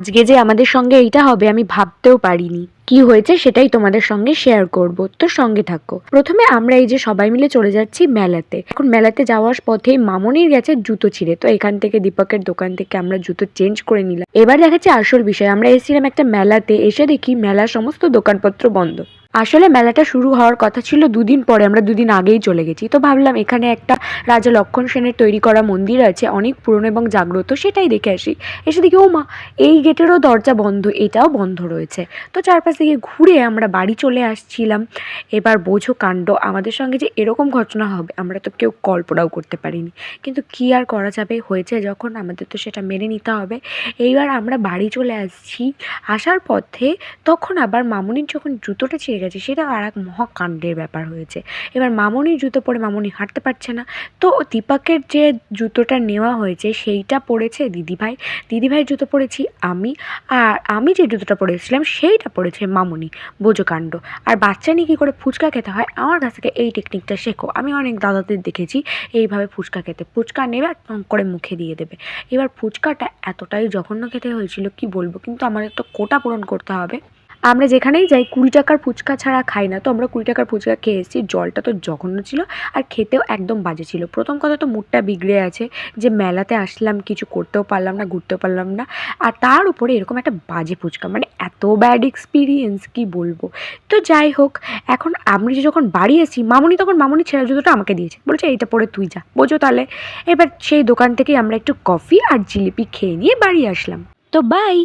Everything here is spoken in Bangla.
আজকে যে আমাদের সঙ্গে এইটা হবে আমি ভাবতেও পারিনি। কি হয়েছে সেটাই তোমাদের সঙ্গে শেয়ার করব, তো সঙ্গে থাকো। প্রথমে আমরা এই যে সবাই মিলে চলে যাচ্ছি মেলাতে। এখন মেলাতে যাওয়ার পথে মামনির গেছে জুতো ছিঁড়ে, তো এখান থেকে দীপকের দোকান থেকে আমরা জুতো চেঞ্জ করে নিলাম। এবার দেখাচ্ছে আসল বিষয়, আমরা এসেছিলাম একটা মেলাতে, এসে দেখি মেলার সমস্ত দোকানপত্র বন্ধ। আসলে মেলাটা শুরু হওয়ার কথা ছিল দুদিন পরে, আমরা দুদিন আগেই চলে গেছি। তো ভাবলাম এখানে একটা রাজা লক্ষণ সেনের তৈরি করা মন্দির আছে, অনেক পুরনো এবং জাগ্রত, সেটাই দেখে আসি। এসে দেখি ও মা, এই গেটেরও দরজা বন্ধ, এটাও বন্ধ রয়েছে। তো চারপাশ থেকে ঘুরে আমরা বাড়ি চলে আসছিলাম। এবার বোঝো কাণ্ড, আমাদের সঙ্গে যে এরকম ঘটনা হবে আমরা তো কেউ কল্পনাও করতে পারিনি। কিন্তু কি আর করা যাবে, হয়েছে যখন আমাদের তো সেটা মেনে নিতে হবে। এইবার আমরা বাড়ি চলে আসছি, আসার পথে তখন আবার মামুনির যখন জুতোটা ছিঁড়ে গেছে, সেটা আর এক মহাকাণ্ডের ব্যাপার হয়েছে। এবার মামুনির জুতো পরে মামুনি হাঁটতে পারছে না। তো দীপকের যে জুতোটা নেওয়া হয়েছে সেইটা পরেছে দিদিভাই, দিদিভাইয়ের জুতো পরেছি আমি, আর আমি যে জুতোটা পরেছিলাম সেইটা পরেছে মামুনি। বোঝো কাণ্ড। আর বাচ্চা নিয়ে কী করে ফুচকা খেতে হয়, আমার কাছ থেকে এই টেকনিকটা শেখো। আমি অনেক দাদাদের দেখেছি এইভাবে ফুচকা খেতে, ফুচকা নেবে আর টং করে মুখে দিয়ে দেবে। এবার ফুচকাটা এতটাই জঘন্য খেতে হয়েছিল কি বলবো, কিন্তু আমাদের তো কোটা পূরণ করতে হবে। আমরা যেখানেই যাই 20 টাকার ফুচকা ছাড়া খাই না, তো আমরা 20 টাকার ফুচকা খেয়ে এসেছি। জলটা তো জঘন্য ছিল আর খেতেও একদম বাজে ছিল। প্রথম কথা তো মুডটা বিগড়ে আছে যে মেলাতে আসলাম, কিছু করতেও পারলাম না, ঘুরতেও পারলাম না, আর তার উপরে এরকম একটা বাজে ফুচকা, মানে এত ব্যাড এক্সপিরিয়েন্স কি বলবো। তো যাই হোক, এখন আমি যখন বাড়ি এসেছি, মামুনি তখন মামুনি ছেঁড়া জুতোটা আমাকে দিয়েছে, বলছে এইটা পরে তুই যা। বোঝো তাহলে। এবার সেই দোকান থেকেই আমরা একটু কফি আর জিলিপি খেয়ে নিয়ে বাড়ি আসলাম। তো বাই।